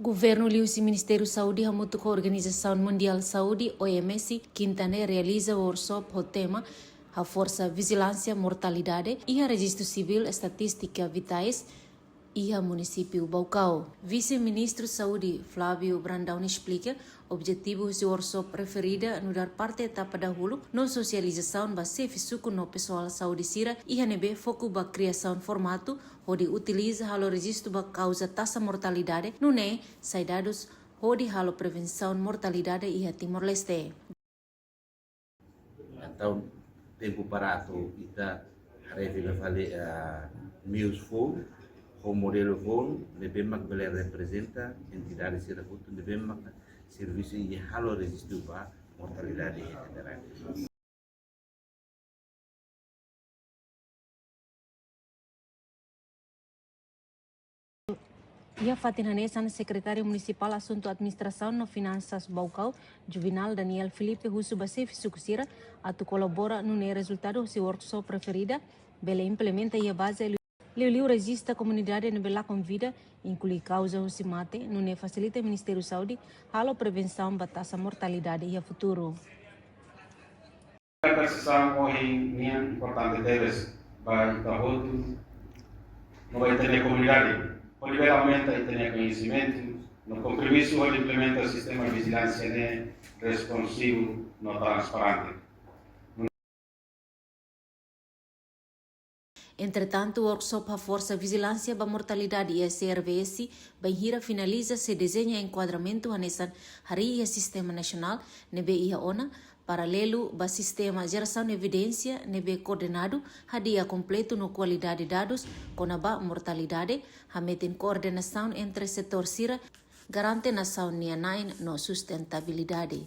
Governo Liusi Ministério Saúde hamutu com a Organização Mundial Saúde, OMS, quintane realiza o workshop o tema a força vigilância mortalidade e a registro civil estatística vitais e a município Baucau. Vice-ministro Saúde Flávio Brandão explica o objetivo do workshop preferida no dar parte etapa dahulu no socialização base fisuco no pessoal saúde sira e hanebe foco ba criação formato onde utiliza halo registro ba causa taxa mortalidade no ne sai dados onde halo prevenção mortalidade e a Timor-Leste. Então, tempo parado kita harus fazer meus fogo o modelo voo lebih mak bela representa entidade sira kutu lebih mak serviço e halo registro ba mortalidade etc. Ia Fatin Hanesan, secretário municipal assunto administração no finanças Baucau, Juvenal Daniel Felipe Russo Basef Sucusira, atu colabora no resultado do seu workshop preferida, bela implementa e a base Liu resiste a comunidade na bela convida, inclui causa o mate, não facilita o Ministério da Saúde, halo prevenção da taxa mortalidade e a futuro. A precisão hoje é importante deles para o não vai ter comunidade, pode aumenta e ter conhecimento, no compromisso de implementar o sistema de vigilância responsivo, no transparente. Entretanto, o workshop a força vigilância da mortalidade e a CRVS Banhira finaliza se desenha enquadramento nessa hari e sistema nacional nebe ia ona paralelo ba sistema geração de evidência nebe coordenado hadia completo no qualidade de dados com a ba mortalidade hametin coordenação entre setor sira garante nação nianain no sustentabilidade.